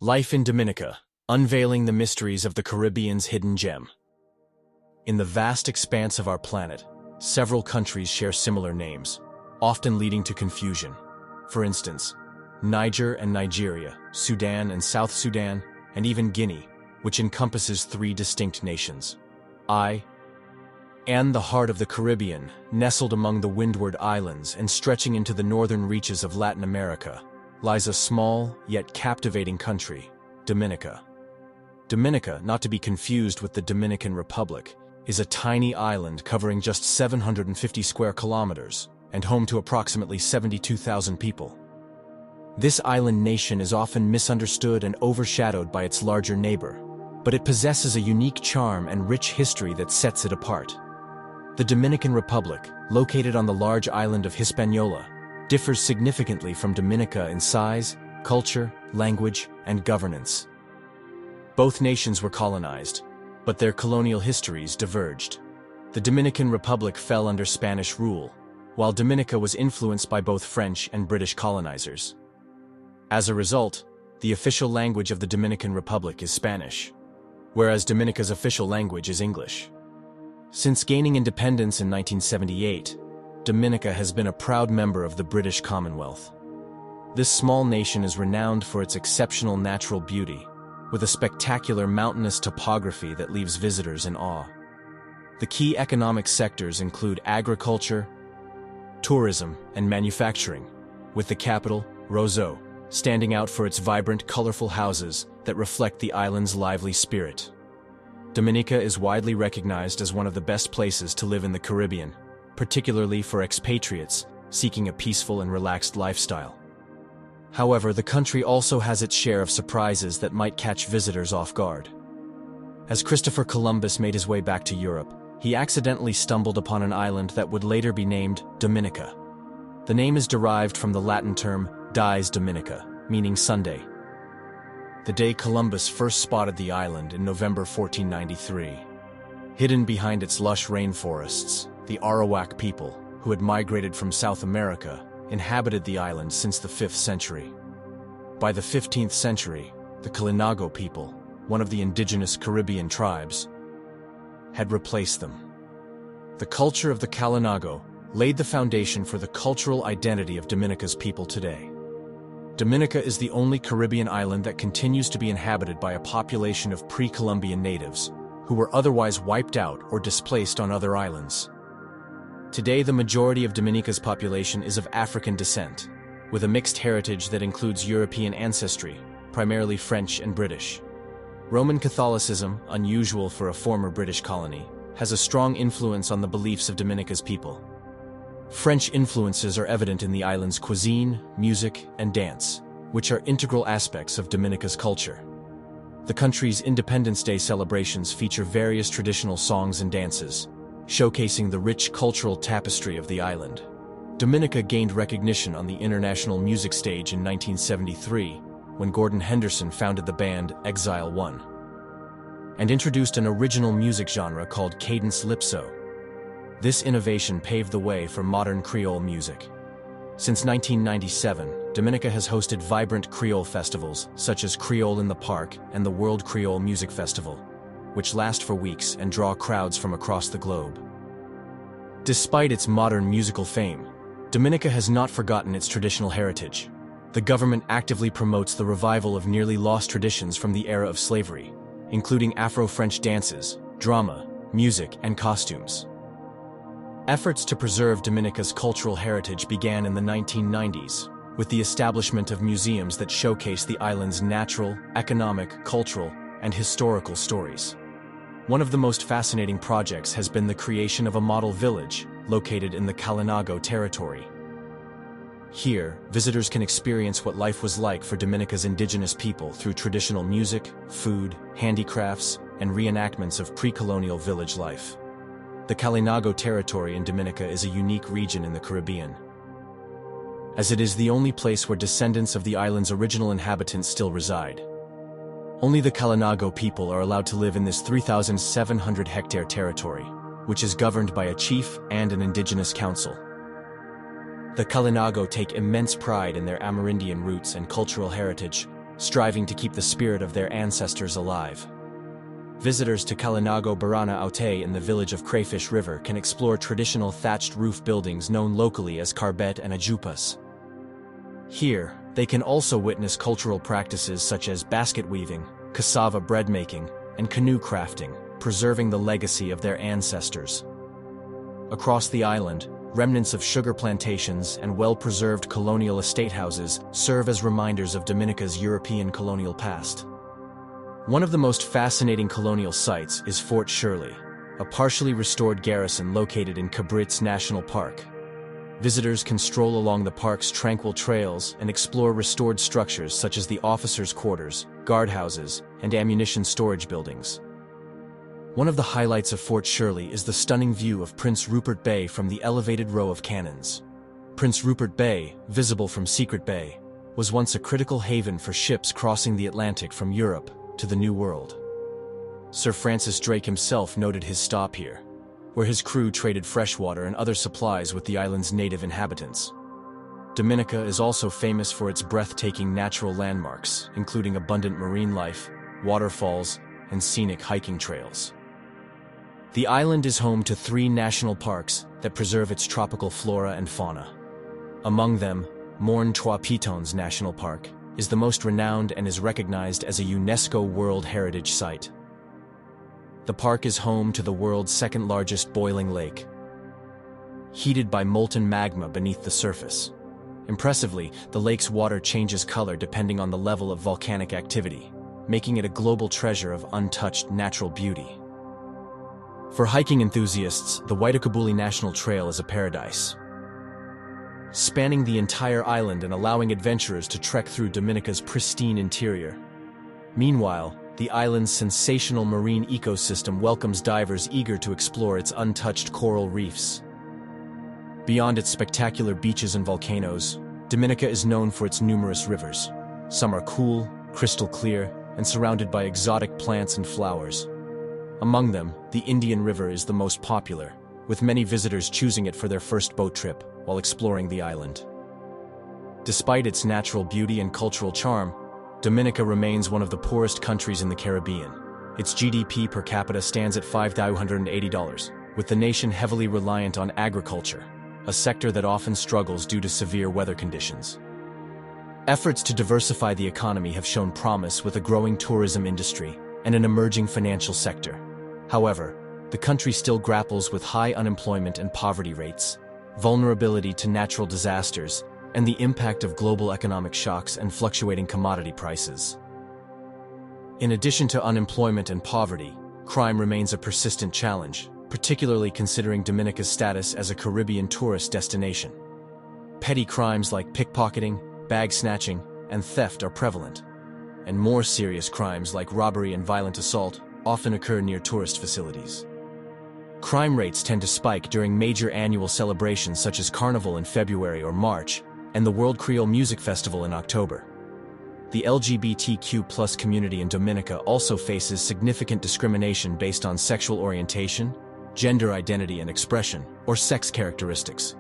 Life in Dominica, unveiling the mysteries of the Caribbean's hidden gem. In the vast expanse of our planet, several countries share similar names, often leading to confusion. For instance, Niger and Nigeria, Sudan and South Sudan, and even Guinea, which encompasses three distinct nations. And the heart of the Caribbean, nestled among the Windward Islands and stretching into the northern reaches of Latin America, lies a small, yet captivating country, Dominica. Dominica, not to be confused with the Dominican Republic, is a tiny island covering just 750 square kilometers and home to approximately 72,000 people. This island nation is often misunderstood and overshadowed by its larger neighbor, but it possesses a unique charm and rich history that sets it apart. The Dominican Republic, located on the large island of Hispaniola, differs significantly from Dominica in size, culture, language, and governance. Both nations were colonized, but their colonial histories diverged. The Dominican Republic fell under Spanish rule, while Dominica was influenced by both French and British colonizers. As a result, the official language of the Dominican Republic is Spanish, whereas Dominica's official language is English. Since gaining independence in 1978, Dominica has been a proud member of the British Commonwealth. This small nation is renowned for its exceptional natural beauty, with a spectacular mountainous topography that leaves visitors in awe. The key economic sectors include agriculture, tourism, and manufacturing, with the capital, Roseau, standing out for its vibrant, colorful houses that reflect the island's lively spirit. Dominica is widely recognized as one of the best places to live in the Caribbean, particularly for expatriates seeking a peaceful and relaxed lifestyle. However, the country also has its share of surprises that might catch visitors off guard. As Christopher Columbus made his way back to Europe, he accidentally stumbled upon an island that would later be named Dominica. The name is derived from the Latin term dies Dominica, meaning Sunday. The day Columbus first spotted the island in November 1493. Hidden behind its lush rainforests, the Arawak people, who had migrated from South America, inhabited the island since the 5th century. By the 15th century, the Kalinago people, one of the indigenous Caribbean tribes, had replaced them. The culture of the Kalinago laid the foundation for the cultural identity of Dominica's people today. Dominica is the only Caribbean island that continues to be inhabited by a population of pre-Columbian natives, who were otherwise wiped out or displaced on other islands. Today, the majority of Dominica's population is of African descent, with a mixed heritage that includes European ancestry, primarily French and British. Roman Catholicism, unusual for a former British colony, has a strong influence on the beliefs of Dominica's people. French influences are evident in the island's cuisine, music, and dance, which are integral aspects of Dominica's culture. The country's Independence Day celebrations feature various traditional songs and dances, showcasing the rich cultural tapestry of the island. Dominica gained recognition on the international music stage in 1973 when Gordon Henderson founded the band Exile One and introduced an original music genre called cadence lypso. This innovation paved the way for modern Creole music. Since 1997, Dominica has hosted vibrant Creole festivals such as Creole in the Park and the World Creole Music Festival, which last for weeks and draw crowds from across the globe. Despite its modern musical fame, Dominica has not forgotten its traditional heritage. The government actively promotes the revival of nearly lost traditions from the era of slavery, including Afro-French dances, drama, music, and costumes. Efforts to preserve Dominica's cultural heritage began in the 1990s, with the establishment of museums that showcase the island's natural, economic, cultural, and historical stories. One of the most fascinating projects has been the creation of a model village located in the Kalinago territory. Here, visitors can experience what life was like for Dominica's indigenous people through traditional music, food, handicrafts, and reenactments of pre-colonial village life. The Kalinago territory in Dominica is a unique region in the Caribbean, as it is the only place where descendants of the island's original inhabitants still reside. Only the Kalinago people are allowed to live in this 3,700-hectare territory, which is governed by a chief and an indigenous council. The Kalinago take immense pride in their Amerindian roots and cultural heritage, striving to keep the spirit of their ancestors alive. Visitors to Kalinago Barana Aute in the village of Crayfish River can explore traditional thatched roof buildings known locally as karbet and ajupas. Here, they can also witness cultural practices such as basket weaving, cassava bread making, and canoe crafting, preserving the legacy of their ancestors. Across the island, remnants of sugar plantations and well-preserved colonial estate houses serve as reminders of Dominica's European colonial past. One of the most fascinating colonial sites is Fort Shirley, a partially restored garrison located in Cabrit's National Park. Visitors can stroll along the park's tranquil trails and explore restored structures such as the officers' quarters, guardhouses, and ammunition storage buildings. One of the highlights of Fort Shirley is the stunning view of Prince Rupert Bay from the elevated row of cannons. Prince Rupert Bay, visible from Secret Bay, was once a critical haven for ships crossing the Atlantic from Europe to the New World. Sir Francis Drake himself noted his stop here, where his crew traded freshwater and other supplies with the island's native inhabitants. Dominica is also famous for its breathtaking natural landmarks, including abundant marine life, waterfalls, and scenic hiking trails. The island is home to 3 national parks that preserve its tropical flora and fauna. Among them, Morne Trois Pitons National Park is the most renowned and is recognized as a UNESCO World Heritage Site. The park is home to the world's second-largest boiling lake, heated by molten magma beneath the surface. Impressively, the lake's water changes color depending on the level of volcanic activity, making it a global treasure of untouched natural beauty. For hiking enthusiasts, the Waitakabuli National Trail is a paradise, spanning the entire island and allowing adventurers to trek through Dominica's pristine interior. Meanwhile, the island's sensational marine ecosystem welcomes divers eager to explore its untouched coral reefs. Beyond its spectacular beaches and volcanoes, Dominica is known for its numerous rivers. Some are cool, crystal clear, and surrounded by exotic plants and flowers. Among them, the Indian River is the most popular, with many visitors choosing it for their first boat trip while exploring the island. Despite its natural beauty and cultural charm, Dominica remains one of the poorest countries in the Caribbean. Its GDP per capita stands at $580, with the nation heavily reliant on agriculture, a sector that often struggles due to severe weather conditions. Efforts to diversify the economy have shown promise with a growing tourism industry and an emerging financial sector. However, the country still grapples with high unemployment and poverty rates, vulnerability to natural disasters, and the impact of global economic shocks and fluctuating commodity prices. In addition to unemployment and poverty, crime remains a persistent challenge, particularly considering Dominica's status as a Caribbean tourist destination. Petty crimes like pickpocketing, bag snatching, and theft are prevalent, and more serious crimes like robbery and violent assault often occur near tourist facilities. Crime rates tend to spike during major annual celebrations such as Carnival in February or March, and the World Creole Music Festival in October. The LGBTQ+ community in Dominica also faces significant discrimination based on sexual orientation, gender identity and expression, or sex characteristics.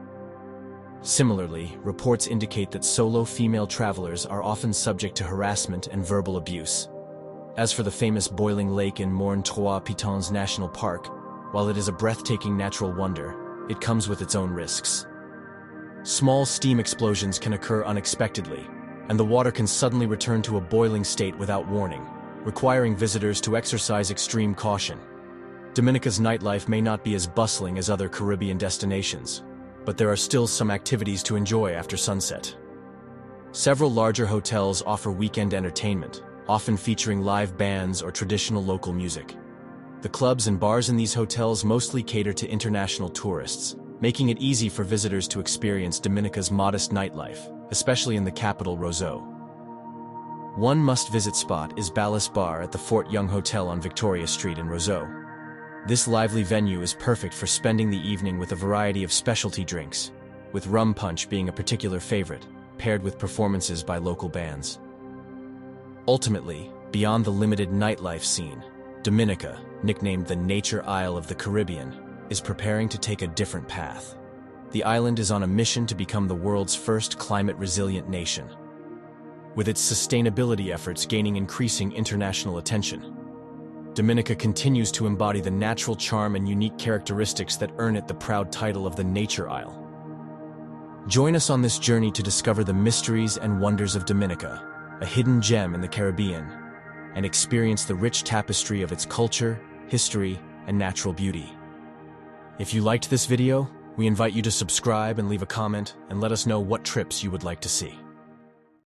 Similarly, reports indicate that solo female travelers are often subject to harassment and verbal abuse. As for the famous boiling lake in Morne Trois Pitons National Park, while it is a breathtaking natural wonder, it comes with its own risks. Small steam explosions can occur unexpectedly, and the water can suddenly return to a boiling state without warning, requiring visitors to exercise extreme caution. Dominica's nightlife may not be as bustling as other Caribbean destinations, but there are still some activities to enjoy after sunset. Several larger hotels offer weekend entertainment, often featuring live bands or traditional local music. The clubs and bars in these hotels mostly cater to international tourists, making it easy for visitors to experience Dominica's modest nightlife, especially in the capital, Roseau. One must-visit spot is Ballas Bar at the Fort Young Hotel on Victoria Street in Roseau. This lively venue is perfect for spending the evening with a variety of specialty drinks, with rum punch being a particular favorite, paired with performances by local bands. Ultimately, beyond the limited nightlife scene, Dominica, nicknamed the Nature Isle of the Caribbean, is preparing to take a different path. The island is on a mission to become the world's first climate-resilient nation. with its sustainability efforts gaining increasing international attention. Dominica continues to embody the natural charm and unique characteristics that earn it the proud title of the Nature Isle. Join us on this journey to discover the mysteries and wonders of Dominica, a hidden gem in the Caribbean, and experience the rich tapestry of its culture, history, and natural beauty. If you liked this video, we invite you to subscribe and leave a comment and let us know what trips you would like to see.